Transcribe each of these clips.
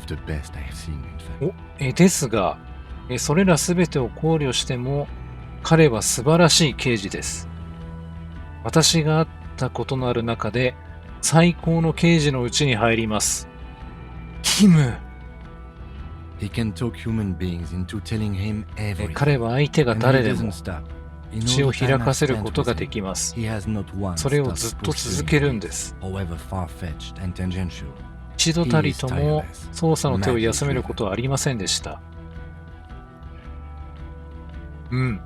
The best I've seen, in fact. ですが、それらすべてを考慮しても、彼は素晴らしい刑事です。私が会ったことのある中で、最高の刑事のうちに入ります。キム。He can talk human beings into telling him 彼 everything. は相手が And 誰 he でも doesn't stop. In 口 all を the 開 time か I've せる spent ことが with で him, きます。 he has not once それを stopped ずっと続 pursuing けるん a で case, す。 however far-fetched and tangential. 一度たりとも捜査の手を休めることはありませんでした。うん。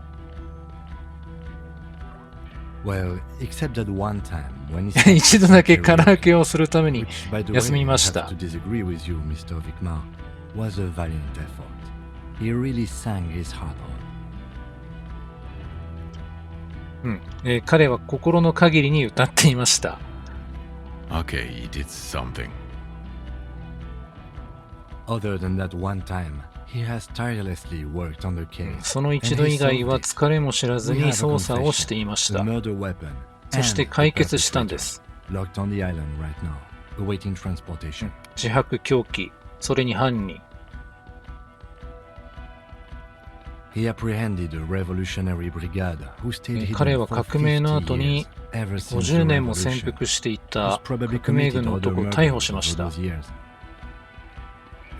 Well, except that one time when he started 一度だけ karaoke, カラオケをするために which, by the 休 way, み I まし have た。 to disagree with you, Mr. Vicmar, was a valiant effort. He really sang his heart out. うん。彼は心の限りに歌っていました。Okay, he did something. Other than that one time, he has tirelessly worked on the うん case. その一度以外は疲れも知らずに捜査をしていまし The た。 murder weapon そして and 解 the 決したんで perpetrator す。 locked on the island right now, awaiting transportation. 自白凶器、それに犯人。 He apprehended a revolutionary brigade who stayed 彼 hidden は for 革命の後 50に years, ever since 50 the 年も潜 revolution. 伏してい Who's た probably 革命 committed 軍の other 男を逮捕 murders しまし over た。 those years.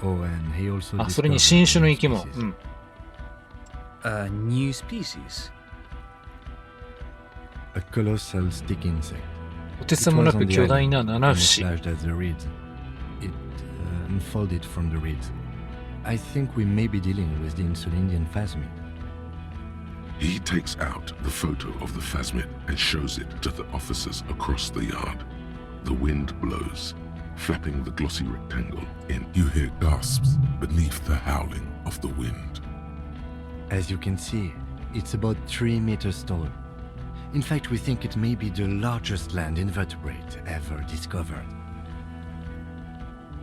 Oh, and he also あ、それに discovered 新 a 種の new 生き物。 species. うん。 A new species? A colossal stick insect. とてつもなく巨大な七不思。 Camouflaged as the reeds. It unfolded from the reeds. I think we may be dealing with the Insulindian phasmid. He takes out the photo of the phasmid and shows it to the officers across the yard. The wind blows, flapping the glossy rectangle in. You hear gasps beneath the howling of the wind. As you can see, it's about 3 meters tall. In fact, we think it may be the largest land invertebrate ever discovered.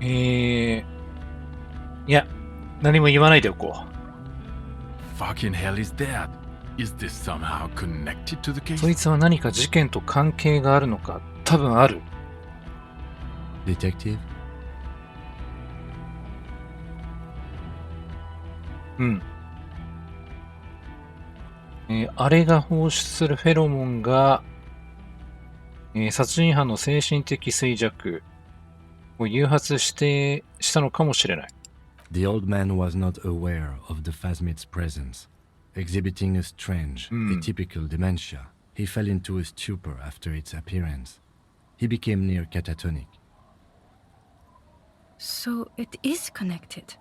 いや、何も言わないでおこ Fucking hell is that? Is this somehow connected to the う。 case? そいつは何か事件と関係があるのか、多分ある。 Detective? うん。あれが放出するフェロモンが、殺人犯の精神的衰弱を誘発したのかもしれない。 The old man was not aware of the phasmid's presence. Exhibiting a strange, atypical dementia, he fell into a stupor after its appearance. He became near catatonic. So it is connected.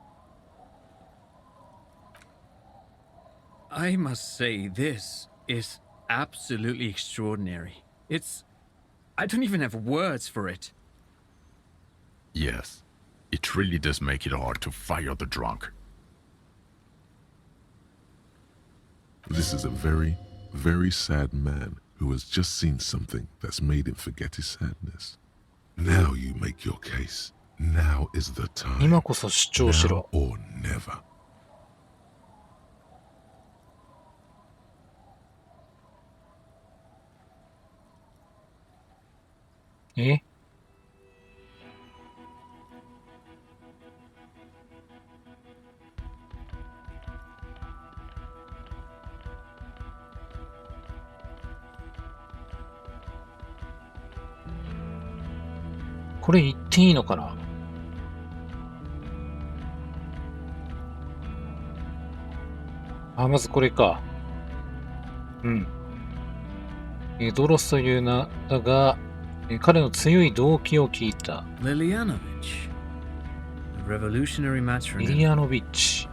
I must say, this is absolutely extraordinary. I don't even have words for it. Yes. It really does make it hard to fire the drunk. This is a very, very sad man who has just seen something that's made him forget his sadness. Now you make your case. Now is the time. 今こそ主張し Now ろ。 or never. え？これ言っていいのかな？あ、まずこれか。うん。ドロスという名だが、彼の強い動機を聞いた。 Lilianovich. Revolutionary リ matronym. リアノビッチ。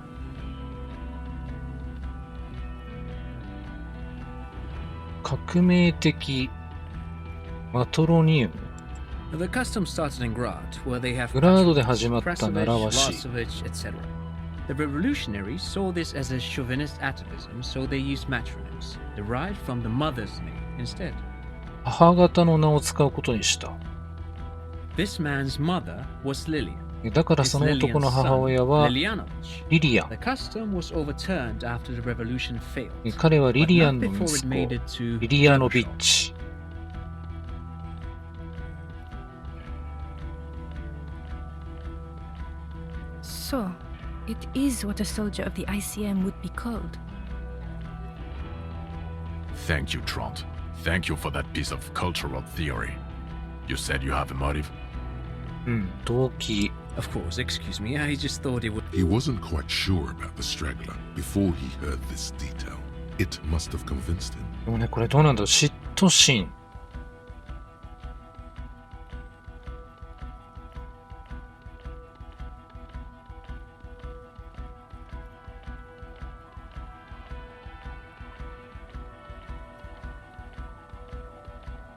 革命的マトロニウム。 The custom started in Grad, where they have グラードで始まった習 Prasovich, わし。 Vlasovich, etc. The revolutionaries saw this as a chauvinist atavism, so they used matronyms, derived from the mother's name instead. 母方の名を使うことにした。 This man's mother was Lilian. だから His その男 Lilian's の母 son, 親は Lilianovich. リリアン。 The custom was overturned after the revolution failed. 彼はリ But リア not ンの before 息 it made 子、 it to リリアノビッ Gorbachev. チ。So, it is what a soldier of the ICM would be called. Thank you, Trond. Thank you for that piece of cultural theory. You said you have a motive? うん、動機。 Of course, excuse me, I just thought it would. He wasn't quite sure about the straggler before he heard this detail. It must have convinced him. でもね、これどうなんだろう。嫉妬心。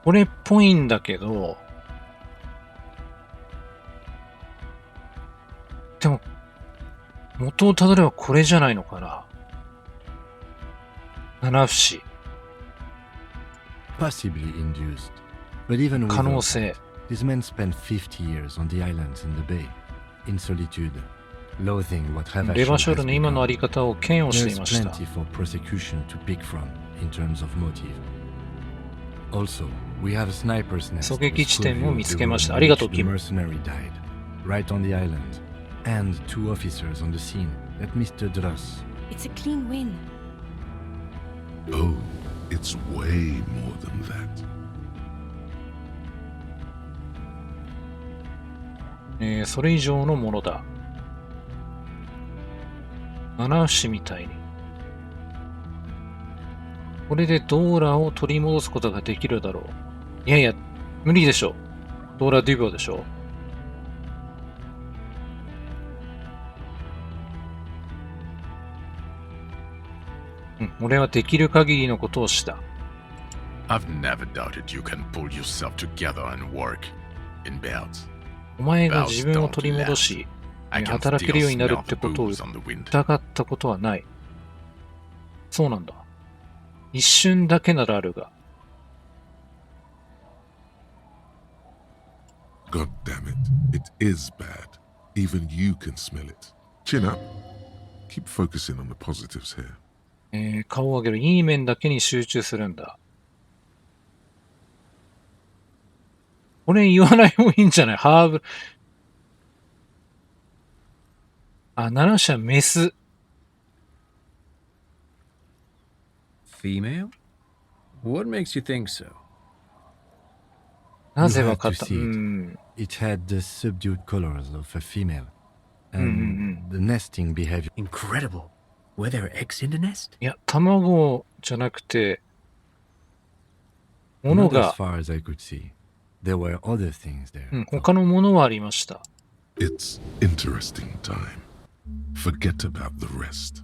これっぽいんだけど、でも、元をたどればこれじゃないのかな。七節。Possibly induced. But even 可能 without 性。 these men spent 50 years on the islands in the bay, in solitude, loathing what レ Ravachol バショ has ルの今のあ become. り方を嫌悪してい There's ました。 plenty for prosecution to pick from in terms of motive. Also, we have a sniper's nest. 狙撃地点も Scoville 見 of つ the けました。 road ありが in とう、 which キ the ム。 mercenary died, right on the island, and 2 officers on the scene that Mr. Dross. It's a clean win. Oh, it's way more than that. それ以上のものだ。七節みたいに。これでドーラを取り戻すことができるだろう。いやいや、無理でしょ。ドーラ・デュボでしょ。うん、俺はできる限りのことをした。I've never doubted you can pull yourself together and work in bouts. お前が自分を取り戻し、 I can 働け still るようになる smell って the ことを booze on the wind. 疑ったことはない。そうなんだ。一瞬だけならあるが。 God damn it. It is bad. Even you can smell it. Chin up. Keep focusing on the positives here. 顔を上げるいい面だけに集中するんだ。これ言わない方がいいんじゃない？ハーブ。あ、七社メス。 Female? What makes you think so? なぜわかっ You た？ had to う see it. ん。 It had the subdued colors of a female, and the nesting behavior. Incredible. Were there eggs in the nest? いや、卵じゃなくて、もの Not as が、 far as I could see. There were other things there. うん、他のものはありました。 It's interesting time. Forget about the rest.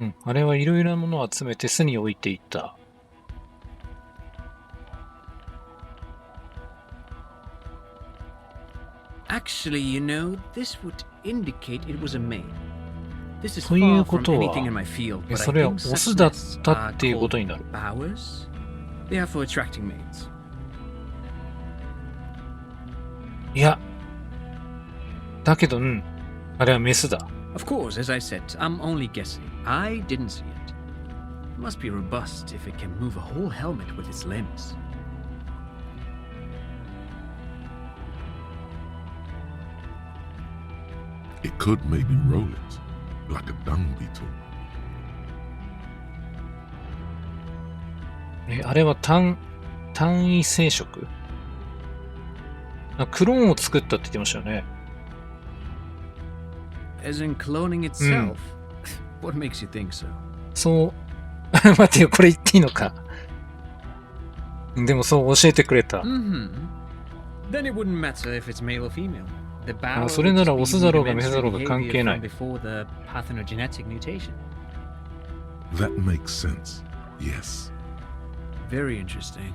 うん、あれはいろいろなものを集めて巣に置いていった。 Actually, you know, this would indicate it was a male. This is という far こ from とは anything in my field, え but そ I れは think オ such スだっ nests た are っていうことに called なる。 bowers. They are for attracting mates. いや、だけど、うん、あれはメスだ。 Of course, as I said, I'm only guessing. I didn't see it. It must be robust if it can move a whole helmet with its limbs. It could maybe roll it, like a dung beetle. あれは単位生殖？クローンを作ったって言ってましたよね。 As in cloning itself? What makes you think so? そう、待ってよ、これ言っていいのか。でもそう教えてくれた。 Mm-hmm. Then it wouldn't matter if it's male or female. The bower それなら would オ just ス be だろうがメスだろうが rudimentary 関係 behavior ない from。before the parthenogenetic mutation. That makes sense. Yes. Very interesting.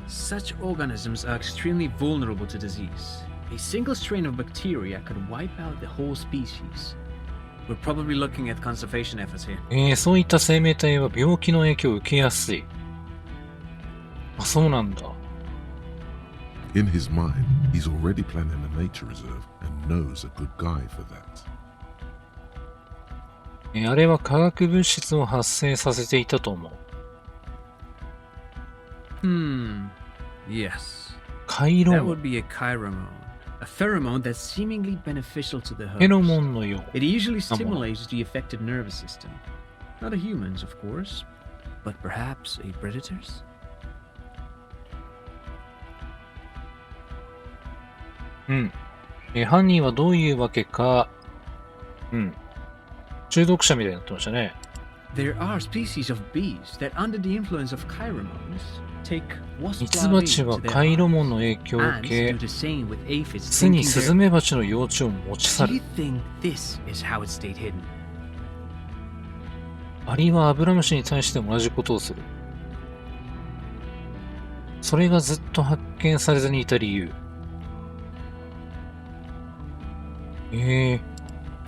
Such organisms are extremely vulnerable to disease. A single strain of bacteria could wipe out the whole species. We're probably looking at conservation efforts here. そういった生命体は病気の影響を受けやすい。あ、そうなんだ。 In his mind, he's already planning a nature reserve and knows a good guy for that. あれは化学物質を発生させていたと思う。Yes. 回路 That 網。 would be a chiromone. A pheromone that's seemingly beneficial to the フェロモ host. ンのよう。 It usually Come on. stimulates the affected nervous system. Not a human's, of course, but perhaps a predator's? うん。犯人はどういうわけか、うん。中毒者みたいになってましたね。There are species of bees that, under the influence of chiromones, take ミ wasp ツバ larvae チは into their カイロ hives. モンの影響を受 Ants け do、the same with aphids 巣に thinking スズ they're- メバチの幼虫を持ち去 Do you る。 think this is how it stayed hidden? アリはアブラムシに対して同じことをする。それがずっと発見されずにいた理由。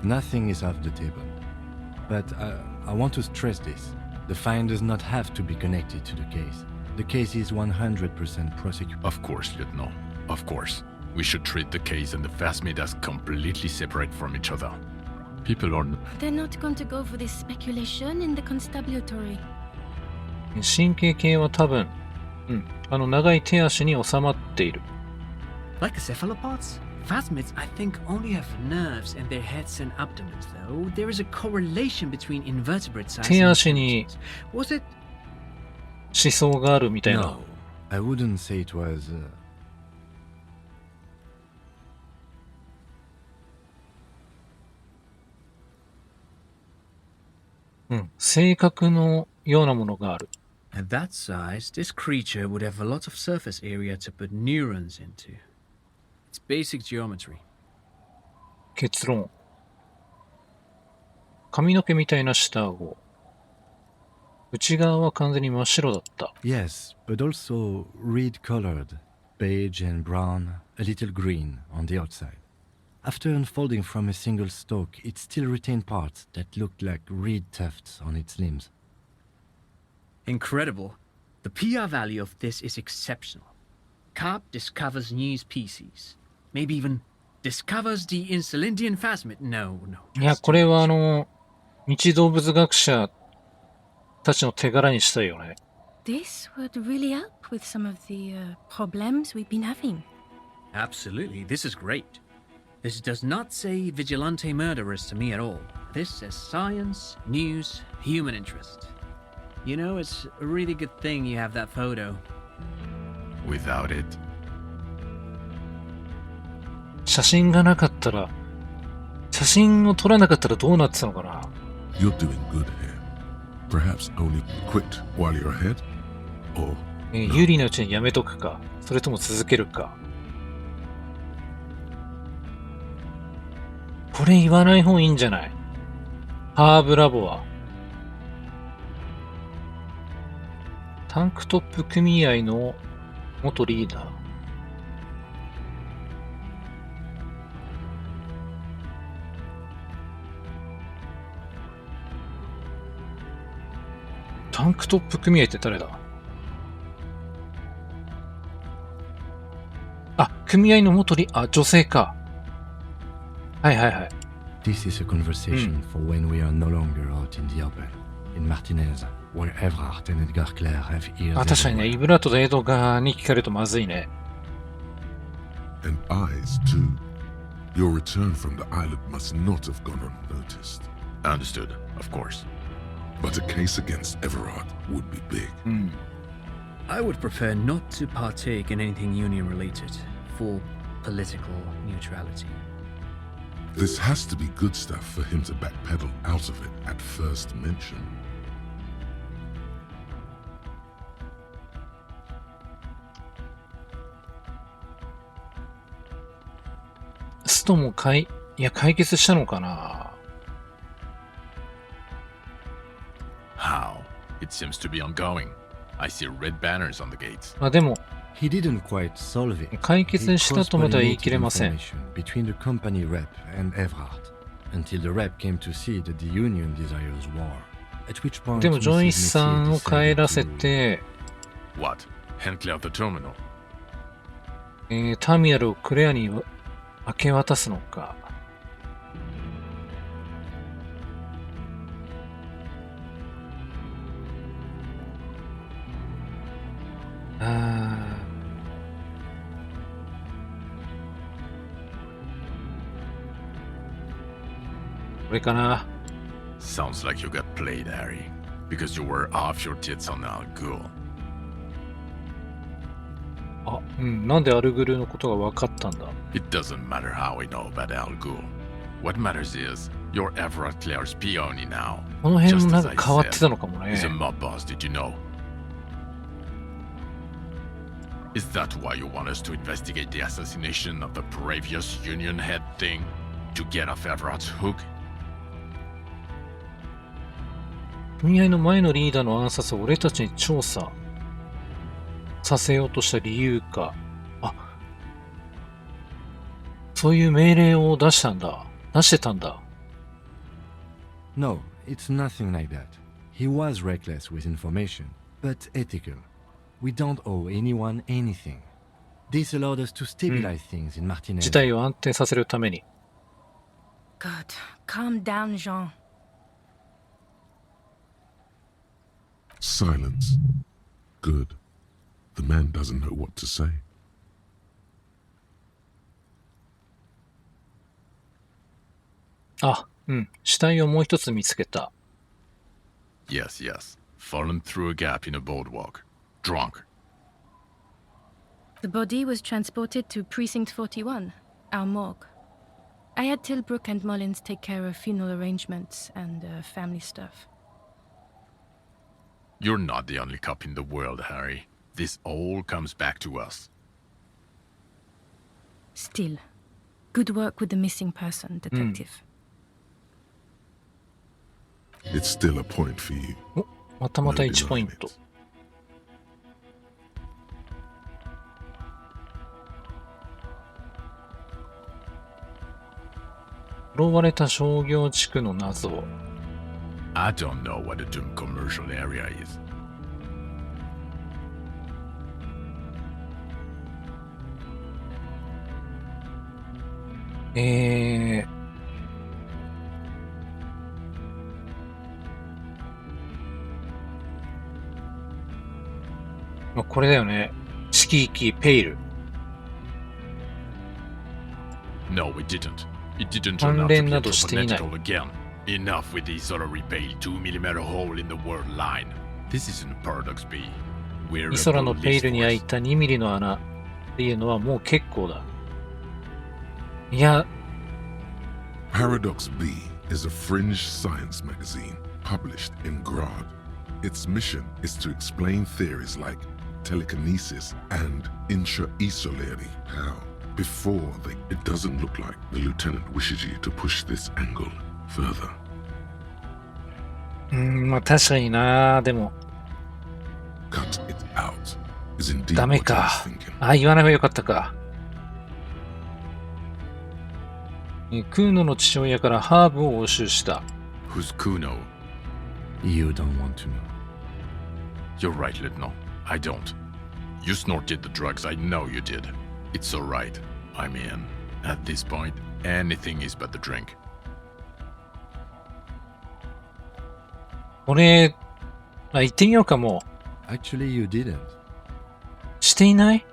Nothing is off the table. But I want to stress this. The find does not have to be connected to the case. The case is 100% prosecuted. Of course, Lieutenant. Of course. We should treat the case and the Phasmid as completely separate from each other. People are... They're not going to go for this speculation in the constabulary. 神経系は多分、長い手足に収まっている。 Like the cephalopods? Phasmids, I think, only have nerves in their heads and abdomens, though. There is a correlation between invertebrate size 手 and 足に intelligence. Was it? 思想があるみたいな。 No, I wouldn't say it was. 性格のようなものがある。 At that size, this creature would have a lot of surface area to put neurons into. It's basic geometry. 結論。髪の毛みたいな下顎。内側は完全に真っ白だった。 Yes, but also reed colored, beige and brown, a little green on the outside. After unfolding from a single stalk, it still retained parts that looked like reed tufts on its limbs. Incredible. The PR value of this is exceptional. Carp discovers new species. Maybe even discovers the Insulindian phasmid. No. いや、 that's こ too れは much. 未知動物学者たちの手柄にしたいよね。 This would really help with some of the problems we've been having. Absolutely, this is great. This does not say vigilante murderers to me at all. This says science, news, human interest. You know, it's a really good thing you have that photo. Without it, 写真がなかったら、写真を撮らなかったらどうなってたのかな。 You're doing good here. Perhaps only quit while you're ahead? Or 有利なうちにやめとくか、それとも続けるか。これ言わない方がいいんじゃない？ハーブラボは。タンクトップ組合の元リーダー。タンクトップ組合って誰だ？あ、組合の元女性か。はいはいはい。 This is a conversation for when we are no longer out in the open. In Martinez, where Evrard and Edgar Clare have ears あ、確かにね、 everywhere. イブラートとエドガーに聞かれるとまずいね。 and eyes too. Your return from the island must not have gone unnoticed. understood, of course. But a case against Everard would be big. I would prefer not to partake in anything union related, for political neutrality. This has to be good stuff for him to backpedal out of it at first mention. ストも解決したのかな。 How? It seems to be ongoing. I see red banners on the gates. まあでも、 He didn't quite solve it. 解決したとまでは言い切れません。 Information between the company rep and Evrard, until the rep came to see that the union desires war. At which point, でもジョイ Mrs. スさんを Messier 帰らせて、 What? Handclear the terminal. ターミナルをクレアに明け渡すのか。これかな。 Sounds like you got played, Harry. Because you were off your tits on Al Ghul. あ、うん。なんでアルグルのことが分かったんだ。 It doesn't matter how we know about Al Ghul. What matters is, you're Everett Clare's peony now. この辺も Just なん as か I 変わって said, たのかも he's a ね。 mob boss, did you know? Is that why you want us to investigate the assassination of the previous Union head thing? To get off Everett's hook? 組合の前のリーダーの暗殺を俺たちに調査させようとした理由か。あ、そういう命令を出したんだ。出してたんだ。No, it's nothing like that. He was reckless with information, but ethical. We don't owe anyone anything. This allowed us to stabilize things in 事 Martinez. 態を安定させるために。 God, calm down, Jean. Silence. Good. The man doesn't know what to say. あ、うん。死体をもう一つ見つけた。 Yes, yes. Fallen through a gap in a boardwalk. Drunk. The body was transported to Precinct 41, our morgue. I had Tilbrook and Mullins take care of funeral arrangements and family stuff. You're not the only cop in the world, Harry. This all comes back to us. Still, good work with the missing person, detective. It's still a point for you. お、またまた No 1ポイン denying ト。 it. 呪われた商業地区の謎。 I don't know what a Doom commercial area is. まあこれだよね。敷域ペイル。 No, we didn't. It didn't turn out to 関連 be などしていない。 antithetical again. Enough with the solar repale 2mm hole in the world line. This isn't Paradox B. We're イ a ソラのペイ police ルに開い force. た2ミリの穴っていうのはもう結構だ。いや、 Paradox B is a fringe science magazine published in Grad. Its mission is to explain theories like telekinesis and intra-esoleri. How? Before they... It doesn't look like the lieutenant wishes you to push this angle further. まあ確かにな。でも、 Cut it out is indeed ダメ what I か was。thinking. あ、言わない方がよかったか。クーノの父親からハーブを押収した。 Who's Kuno? You don't want to know. You're right, Litno. I don't. You snorted the drugs, I know you did. It's alright. I'm in. At this point, anything is but the drink. 俺、行ってみようかも Actually, you didn't. う。していない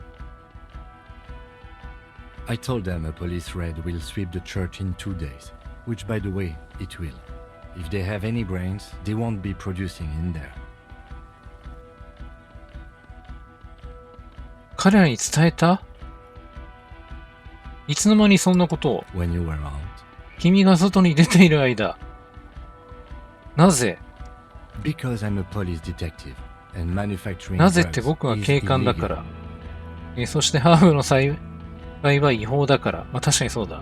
I told them a police raid will sweep the church in 2 days, which, by the way, it will. If they have any brains, they won't be producing in there. 彼らに伝えたいつの間にそんなことを When you were out, 君が外に出ている間。なぜ because I'm a police detective, and manufacturing なぜって drugs 僕は is 警官だ illegal. から。そしてハーブの栽培は違法だから。まあ確かにそうだ。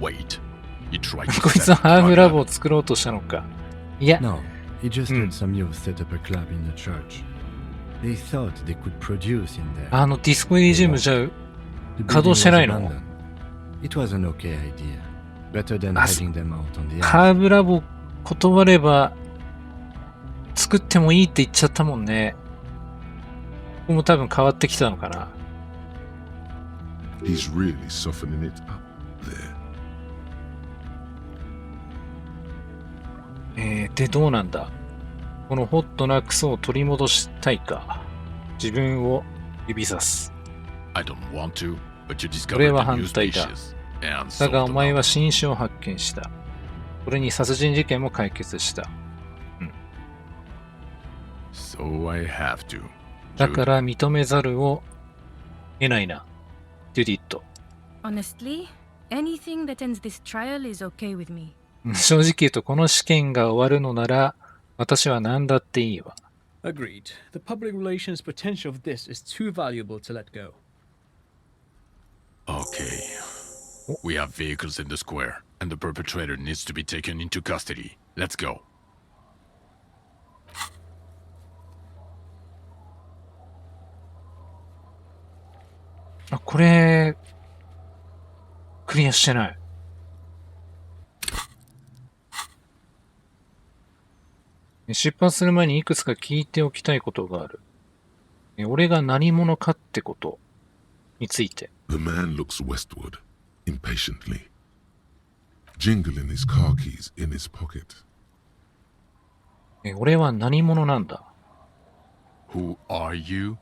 Wait. You tried to こいつ set は the ハーブ drug ラボ lab. を作ろうとしたのか。いや、 No, he just Hmm. let some youth set up a club in the church. They thought they could produce in there. あのディスコエリジムじゃ The 稼働 building してない was の abandoned. It was an okay idea. Better than あ、 having them out on the ハ ice. ーブラボ断れば作ってもいいって言っちゃったもんね。ここも多分変わってきたのかな。 He's really softening it up there. で、どうなんだこのホットなクソを取り戻したいか。自分を指さす。 I don't want to, but you discovered 俺は a new 反対だ。 species. And だ solved がお the 前は problem. 新種を発見した。それに殺人事件も解決した。So I have to. だから認めざるを得ないな、ジュディット。Honestly, anything that ends this trial is okay with me. 正直言うとこの試験が終わるのなら私は何だっていいわ。Agreed. The public relations potential of this is too valuable to let go. Okay. We have vehicles in the square, and the perpetrator needs to be taken into custody. Let's go. あ、これ、クリアしてない。出発する前にいくつか聞いておきたいことがある。俺が何者かってことについて。The man looks westward, impatiently, jingling his car keys in his pocket. 俺は何者なんだ。 Who are you?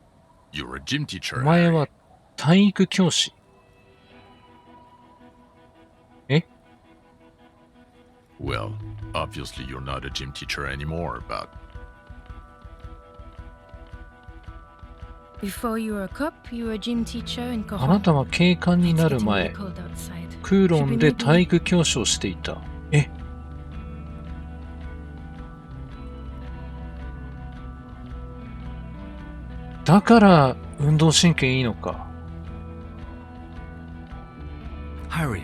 You're a gym お teacher. 前 Harry. は体育教師。え Well, obviously you're not a gym teacher anymore, but Before you were a cop, you were a gym teacher in あな Kohan. たは警官に It's なる getting 前 really、cold outside. クーロンで Should we 体 maybe- 育教師をしていた。えだから運動神経いいのか。 Harry,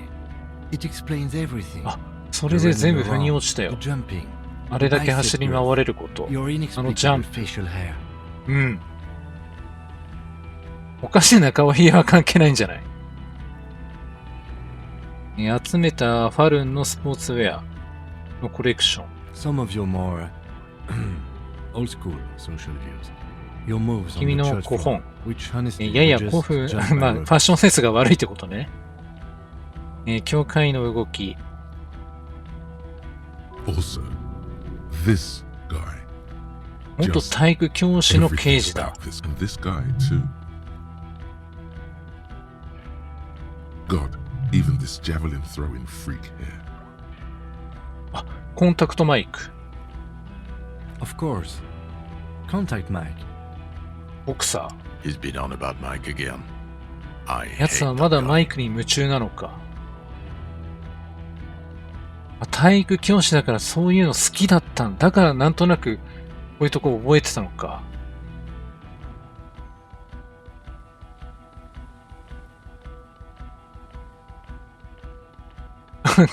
it explains everything. あ、それで全部腑に落ちた The よ。 jumping, あれだけ走り回れること。 your jump. inexplicable facial hair. うん。おかしな顔ひげは関係ないんじゃない？集めたファルンのスポーツウェアのコレクション。 Some of your more old school social views. Your moves on 君 the の church 古 floor, 本。 which honestly や were や just 古風、 junk まあ、 by ファッションセンスが悪いってことね。教会の動き。 Also, this guy. 元 Just 体育教師の刑 everything 事だ about。this, and this guy too. God, even this javelin throwing freak here. コンタクトマイク。 Of course. Contact Mike. ボクサ he's been on about Mike again. I ー。やつ hate はまだ that マ guy. イクに夢中なのか。体育教師だからそういうの好きだったんだからなんとなくこういうとこ覚えてたのか。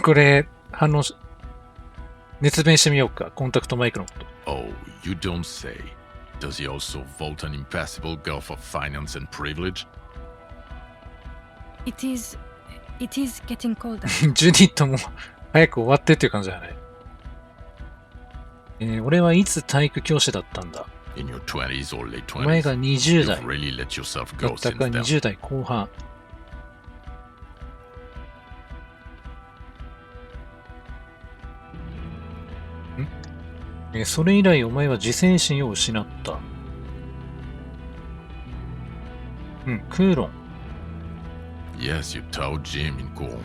これ反応し熱弁してみようか。コンタクトマイクのこと。 Oh, you don't say. Does he also vault an impassable gulf of finance and privilege? It is getting colder. ジュディットも早く終わってっていう感じだね。俺はいつ体育教師だったんだ。 In your 20s or late お前 20s? が20代 You've really let yourself だ go った since か then. 20代後半。それ以来お前は自制心を失った。クーロン。 Yes, you taught gym in school.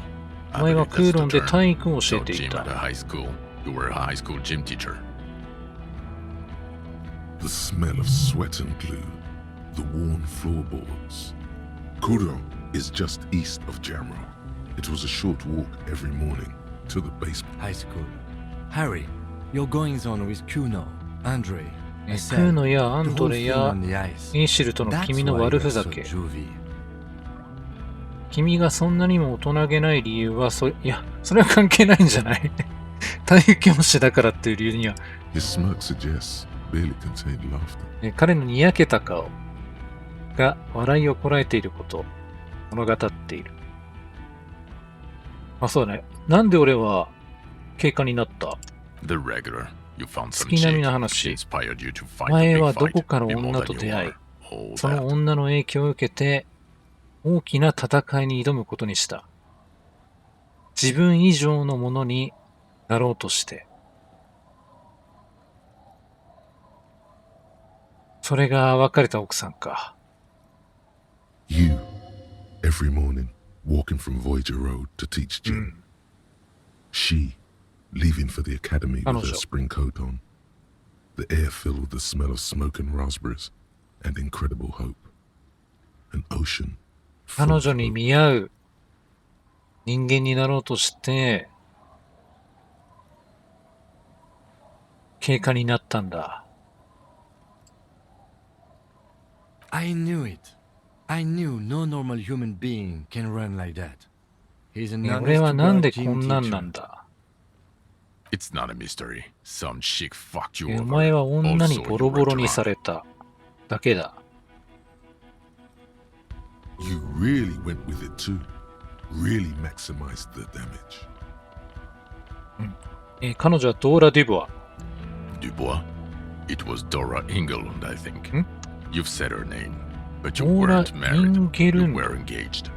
お I 前は believe ク that's ーロン the で term. 体育を教え Taught てい gym at a た。 high school. You were a high school gym teacher. The smell of sweat and glue, the worn floorboards. Kuro is just east of Jamro. It was a short walk every morning to the basement. High school. Harry, your goings on with Kuno, Andre, ク myself, ーノやア the ン whole トレ thing や on the ice. インシルとの That's 君の why 悪 you're ふざ so け。 juvie. 君がそんなにも大人げない理由は、いや、それは関係ないんじゃない体育教師だからっていう理由には、 His smirk suggests barely contained laughter. 彼のにやけた顔が笑いをこらえていることを物語っている。あ、そうだね。なんで俺は警官になった The regular. You found some 月並み chick. の She 話。 inspired you to お fight 前 a は big ど fight. こから Be 女 more と than 出 you 会い are. All その that. 女の影響を受けて大きな戦いに挑むことにした。自分以上のものになろうとして。それが別れた奥さんか。 You, every morning, walking from Voyager Road to teach gym. She, leaving for the academy with her Kanojo. spring coat on. The air filled with the smell of smoke and raspberries and incredible hope. An ocean full 彼 of 女に hope. 見合う人間になろうとして、経過になったんだ。I knew it. I knew no normal human being can run like that. He's an 俺はなんで honest-to-God こん gym なんな teacher. んだ。 It's not a mystery. Some chick fucked you お over. 前は女に Also, ボ you ロ were ボロに drunk. されただけだ。 You really went with it too. Really maximized the damage. 彼女はドーラ・デュボア。 Dubois? It was Dora Engelund, I think. Hmm? You've said her name, but you Dora weren't married. You Engelund. were engaged.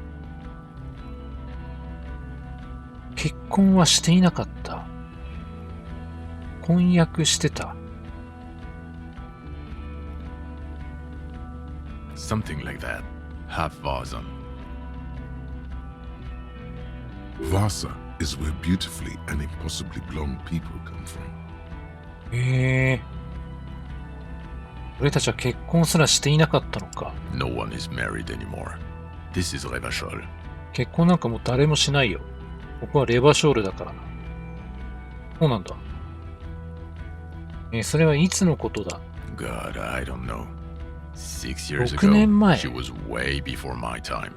結婚はしていなかった。婚約してた。 Something like that. Half Vazan. Vasa is where beautifully and impossibly blonde people come from. 俺たちは結婚すらしていなかったのか。 No one is married anymore. This is Revachol. 結婚なんかもう誰もしないよ。僕はレバショールだからな。そうなんだ。それはいつのことだ。 God, I don't know. 6 years 6年 ago, 前。 she was way before my time.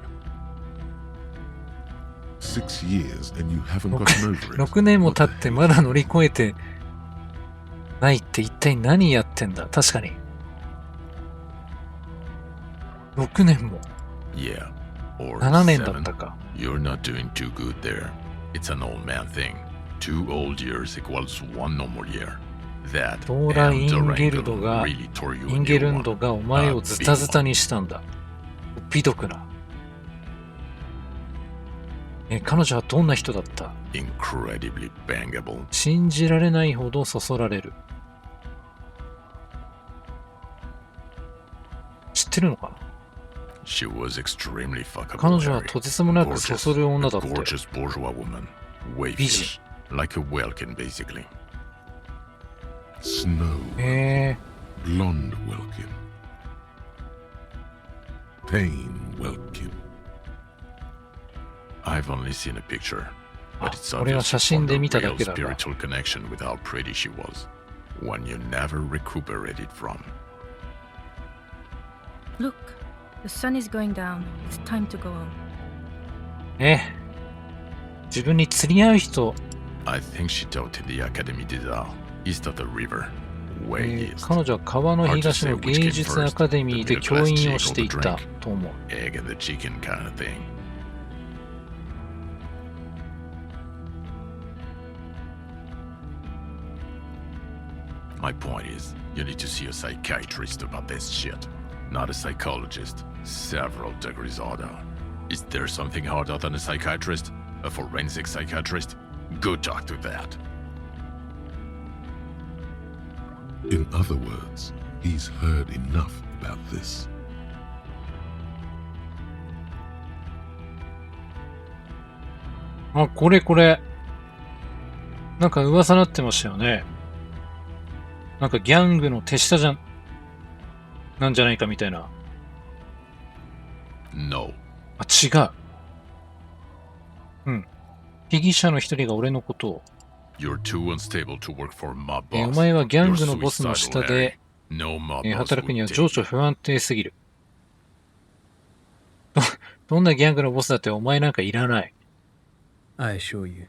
6 years and you haven't gotten over it. 6年も What 経 the って hell? まだ乗り越えてないって一体何やってんだ。確かに。6年も。 Yeah. Or 7年だっ 7. たか。 You're not doing too good there. It's an old man thing. 2 old years equals 1 normal year. That ドーラ・ and イン Dora ゲルド Engelund が really tore you イ a ンゲル new ンド one. がお前をズタズタにしたんだ。美徳な。彼女はどんな人だった？ Incredibly bangable. 信じられないほどそそられる。知ってるのかな？ She was extremely fuckable. 彼女は Larry. とてつもなく Gorgeous. そそる女だ A ったよ。 gorgeous bourgeois woman. 美 Wayfish. 人。 Like a Welkin, basically. Snow, へえ。 blonde Welkin. Pain Welkin. I've only seen a picture, but it's 俺は obvious 写 you 真 formed で a 見ただ real けだが。 spiritual connection with how pretty she was. One you never recuperated from. Look, the sun is going down. It's time to go home. 自分に釣り合う人、 I think she taught in the Académie des Arts, east of the river. Way east. 彼女は川の東の芸術アカデミーで教員をしていたと思う。 Egg and the chicken kind of thing. My point is, you need to see a psychiatrist about this shit. Not a psychologist. Several degrees harder. Is there something harder than a psychiatrist? A forensic psychiatrist? Go talk to that. In other words, he's heard enough about this. あ、これ。なんか噂なってましたよね。なんかギャングの手下なんじゃないかみたいな。 No. あ、違う。被疑者の一人が俺のことを、 You're too unstable to work for mob お boss. 前はギャング You're のボスの suicidal, 下 Larry. で、 No mob boss 働くに would は take 情緒不安定すぎる。どんなギャングのボスだってお前なんかいらない。 I assure you,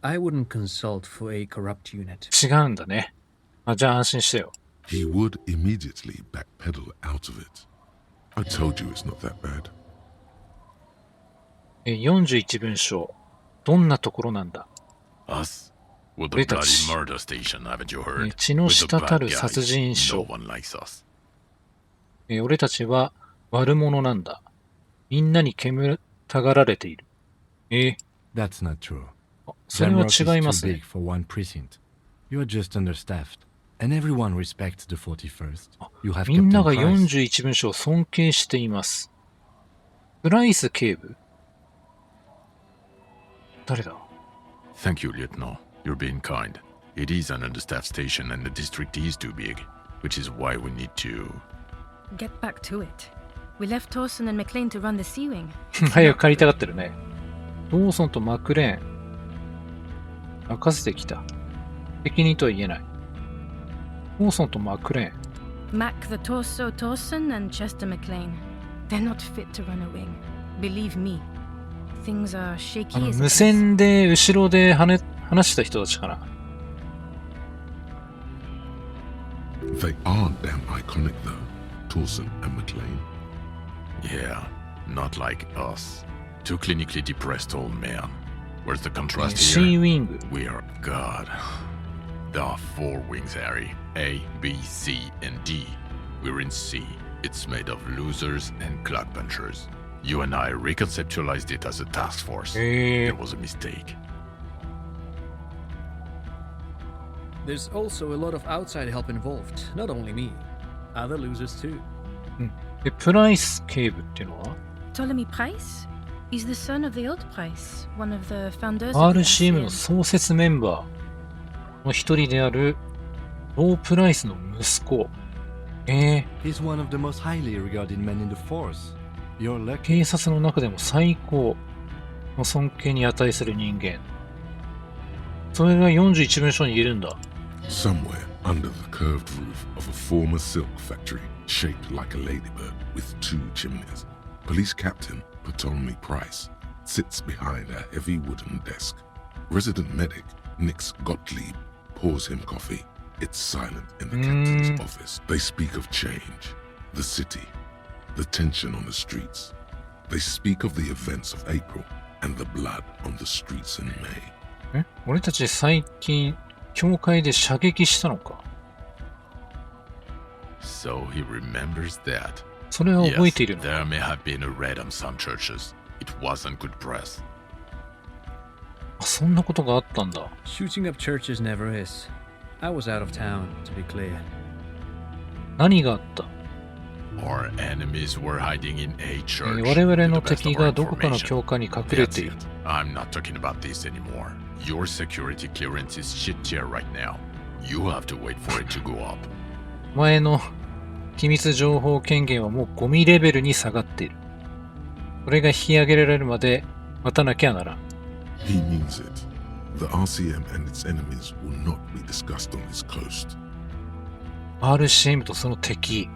I wouldn't consult for a corrupt unit. 違うんだね。あ、じゃあ安心してよ。 He would immediately backpedal out of it. I told you it's not that bad. 41文章。どんなところなんだ？ Us? With the Wait, bloody that's- murder station, haven't you heard? 血の With the 滴る bad 殺 guys. 人症。 No one likes us. 俺たちは悪者なんだ。みんなに煙たがられている。That's not true. それは Jamrock is 違いま too す big ね。 for one precinct. You are just understaffed. And everyone respects the 41st. You have みんなが Captain Price. 41文章を尊敬しています。プライス警部誰だ？ Thank you, Lieutenant. You're being kind. It is an understaffed station and the district is too big, which is why we need to... Get back to it. We left Torson and McLean to run the Sea Wing. 早く帰りたがってるね。ドーソンとマクレーン。任せてきた。責任とは言えない。ドーソンとマクレーン。Mac the Torso Torson and Chester McLean. They're not fit to run a wing. Believe me. Things are shaky as 無 it is. 線で後ろで話した人たちかな。They are damn iconic, though. Torson and McLean. Yeah, not like us. Two clinically depressed old men. Where's the contrast シー here? ウィング。 We are God. There are 4 wings, Harry. A, B, C, and D. We're in C. It's made of losers and clock punchers. You and I reconceptualized it as a task force. へえ There。was a mistake. There's also a lot of outside help involved, not only me. Other losers too. で、プライス警部っていうのは Ptolemy Price? He's the son of the old Price, one of the founders of the RCM の RCM. 創設メンバーの一人であるロー・プライスの息子。He's one of the most highly regarded men in the force. You're lucky. 警察の中でも最高の尊敬に値する人間。それが41文書に言えるんだ。Somewhere under the curved roof of a former silk factory, shaped like a ladybird with 2 chimneys, Police Captain Ptolemy Price sits behind a heavy wooden desk. Resident medic Nix Gottlieb pours him coffee. It's silent in the captain's office. They speak of change, the city, the tension on the streets. They speak of the events of April and the blood on the streets in May. 俺たち最近、教会で射撃したのか。 So he remembers that. それは覚えてい Yes, るのか。 there may have been a raid on some churches. It wasn't good press. あ、そんなことがあったんだ。 Shooting up churches never is. I was out of town, to be clear. 何があった Our enemies were hiding in a church. 我々 to の the best 敵 of our がどこかの information. 教会に隠れ That's ている it. I'm not talking about this anymore. Your security clearance is shit tier right now. You have to wait for it to go up. お前の機密情報権限はもうゴミレベルに下がっている。それが引き上げられるまで待たなきゃならん。 He means it. The RCM and its enemies will not be discussed on this coast. RCM とその敵。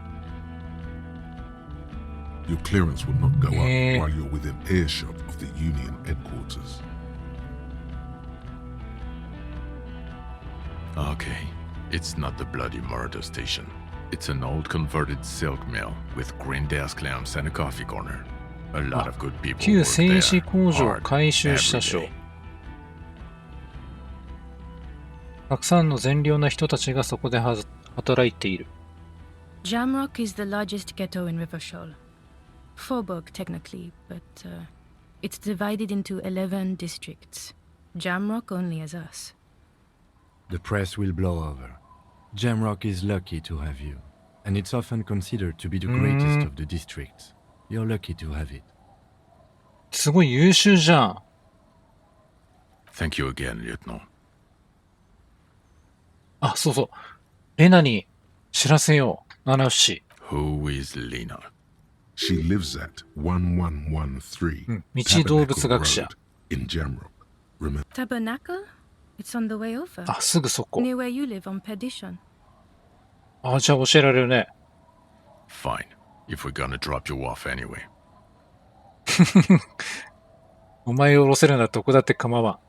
Your clearance will not go up Eh. while you're within earshot of the Union headquarters. Okay. It's not the bloody murder station. It's an old converted silk mill with green desk lamps and a coffee corner. A lot of good people 旧 work 製 there. 紙工場を Hard, 改修した every 省。 day. たくさんの善良な人たちがそこで働いている。 Jamrock is the largest ghetto in Rivershoal. Faubourg, technically, but it's divided into 11 districts. Jamrock only has us. The press will blow over. Jamrock is lucky to have you, and it's often considered to be the greatest of the districts. You're lucky to have it. すごい優秀じゃん。 Thank you again, Lieutenant. あ、そうそう。レナに知らせよう。七不 Who is Lena? She lives at 1113 道動物 Tabernacle 学者。 Road in Jamrock. Remember, Tabernacle? It's on the way over. あ、すぐそこ。 Near where you live on Perdition. あ、じゃあ教えられるね。 Fine. If we're gonna drop you off anyway. お前を降ろせるならどこだって構わん。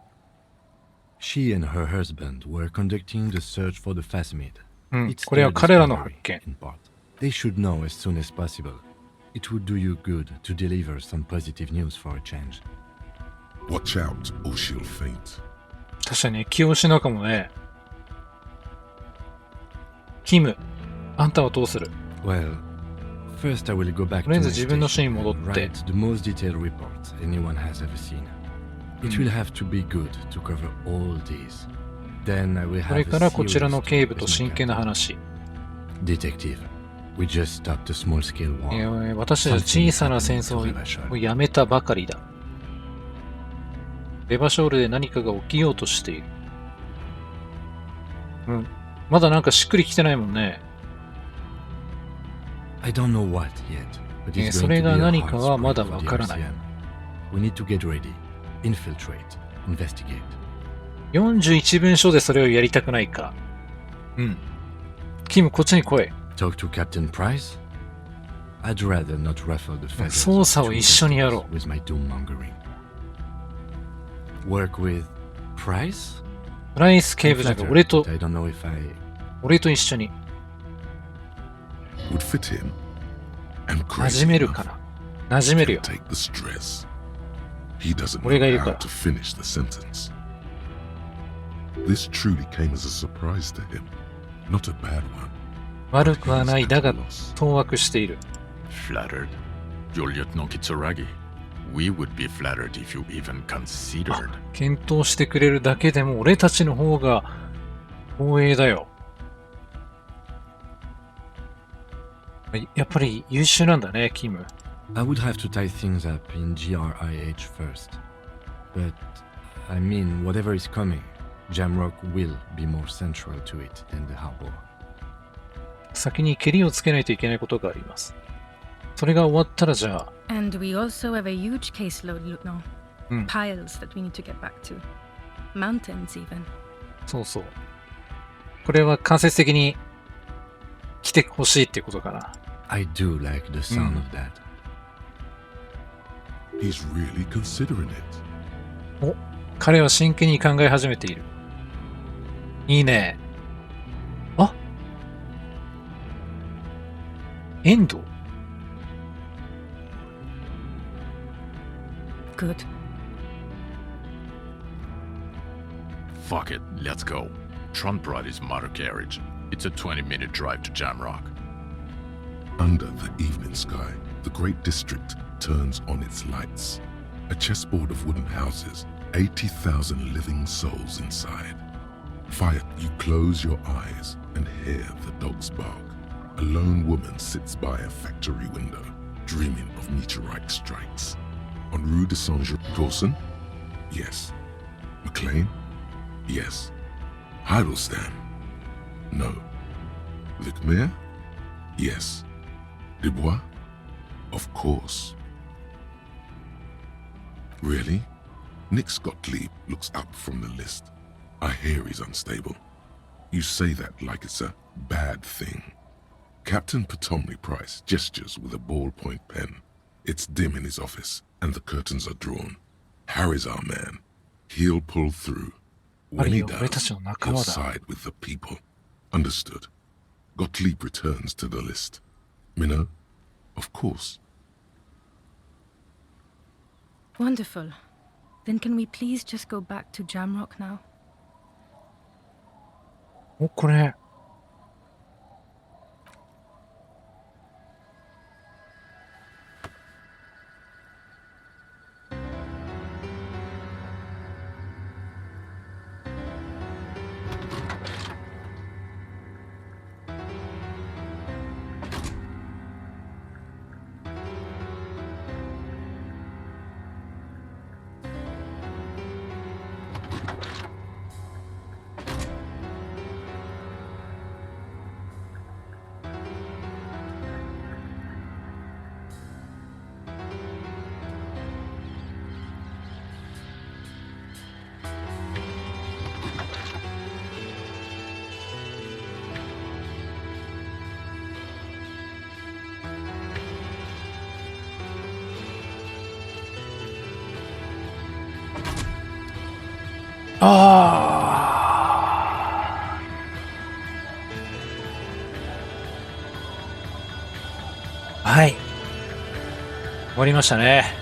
She and her husband were conducting the search for the Phasmid. うん、 It's これは their 彼らの発 discovery, 見。 in part. They should know as soon as possible. It would do you good to deliver some positive news for a change. watch out or she'll faint. 確かに気を失うかもね。キム、あんたはどうする Well, first I will go back とりあ to えず my 自分の署に station 戻 and って write the most detailed report anyone has ever seen. It will have to be good to cover all these. Then I will それ have か a らこちら serious の警 talk 部 with と my 真剣な captain. 話。Detective, we just stopped a small-scale war. 私たちは小さな戦争をやめたばかりだ。レバショールで何かが起きようとしている。まだなんかしっくりきてないもんね。I don't know what yet, but it's そ going れ to be が a 何 hard かはま spring だ for わ the からない。 RCM. We need to get ready, infiltrate, investigate. 41文書でそれをやりたくないか。キム、こっちに来い。 Talk to Captain Price? I'd rather not ruffle the feathers 操 of 作を two 一緒にやろ detectives with my doom-mongering. Work with Price? う。プライス警 I'm 部じゃなく flattered, 俺と but I don't know if I... 俺と一緒に Would fit in. And 馴 crazy 染める enough かな。馴染める can よ。 take the stress. He doesn't 俺がい know るか how ら。 to finish the sentence. This truly came as a surprise to him. Not a bad one. 悪くはない。 He's だ at が a loss. 当惑している。 Flattered? Your Lieutenant Kitsuragi. We would be flattered if you even considered. 検討してくれるだけでも俺たちの方が光栄だよ。やっぱり優秀なんだね、キム。I would have to tie things up in GRIH first. But, I mean, whatever is coming, Jamrock will be more central to it than the harbor. 先にケリをつけないといけないことがあります。それが終わったらじゃあ、 And we also have a huge caseload, Lieutenant. Hmm. Piles that we need to get back to. Mountains, even. そうそう。これは間接的に来てほしいってことかな。I do like the sound of that. He's really considering it. お、彼は真剣に考え始めている。いいね。あ、エンド Good. Fuck it, let's go. Tron brought his motor carriage. It's a 20-minute drive to Jamrock. Under the evening sky, the great district turns on its lights. A chessboard of wooden houses, 80,000 living souls inside. Fire, you close your eyes and hear the dogs bark. A lone woman sits by a factory window, dreaming of meteorite strikes. On Rue de Saint-Jean, Dawson? Yes. McLean? Yes. Heidelstein? No. Vicmere? Yes. Dubois? Of course. Really? Nick Gottlieb looks up from the list. I hear he's unstable. You say that like it's a bad thing. Captain Potomny Price gestures with a ballpoint pen. It's dim in his office, and the curtains are drawn. Harry's our man. He'll pull through. When he does, he'll side with the people. Understood. Gottlieb returns to the list. Minnow? Of course. Wonderful. Then can we please just go back to Jamrock now? お、これ。ああ。はい。終わりましたね。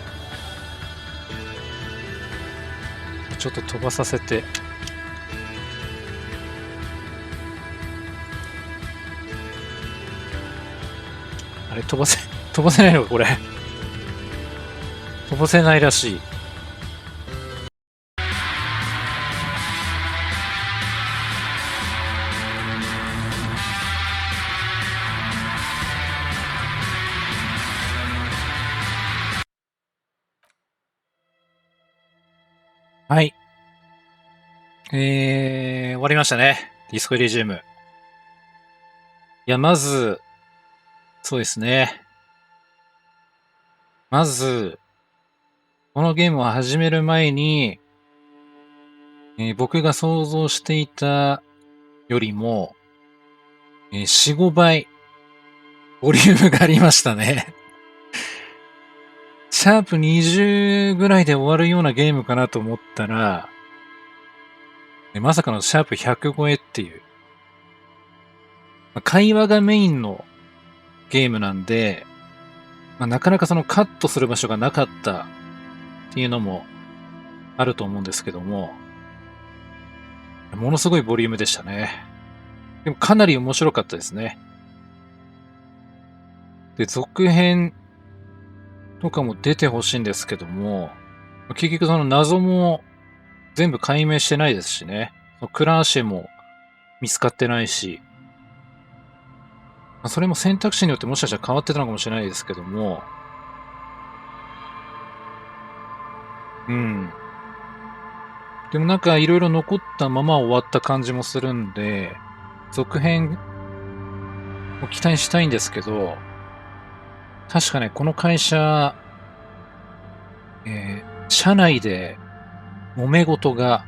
ちょっと飛ばさせて。あれ、飛ばせないのか、これ。飛ばせないらしい。はい。終わりましたね。ディスコエリジウム。いや、まず、そうですね。まず、このゲームを始める前に、僕が想像していたよりも、4、5倍、ボリュームがありましたね。シャープ20ぐらいで終わるようなゲームかなと思ったら、まさかのシャープ100超えっていう。会話がメインのゲームなんで、なかなかそのカットする場所がなかったっていうのもあると思うんですけども、ものすごいボリュームでしたね。でもかなり面白かったですね。で、続編とかも出てほしいんですけども、結局その謎も全部解明してないですしね。クラーシェも見つかってないし、それも選択肢によってもしかしたら変わってたのかもしれないですけども、うん。でもなんかいろいろ残ったまま終わった感じもするんで、続編を期待したいんですけど、確かね、この会社、社内で揉め事が、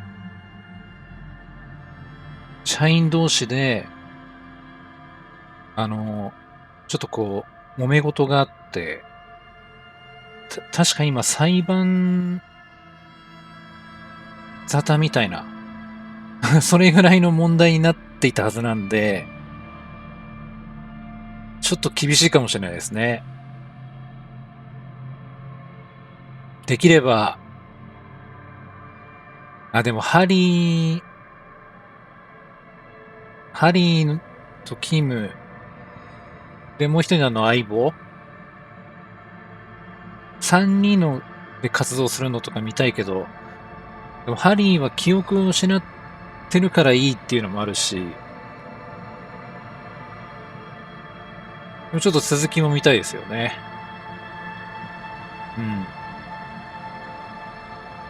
社員同士で、ちょっとこう、揉め事があって、確か今裁判沙汰みたいな、それぐらいの問題になっていたはずなんで、ちょっと厳しいかもしれないですね。できれば、でもハリーとキム、で、もう一人の相棒、三人ので活動するのとか見たいけど、でもハリーは記憶を失ってるからいいっていうのもあるし、でもちょっと続きも見たいですよね。うん。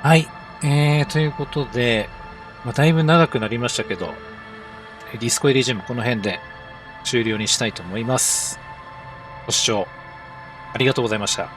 はい。ということで、だいぶ長くなりましたけど、ディスコエリジウムこの辺で終了にしたいと思います。ご視聴ありがとうございました。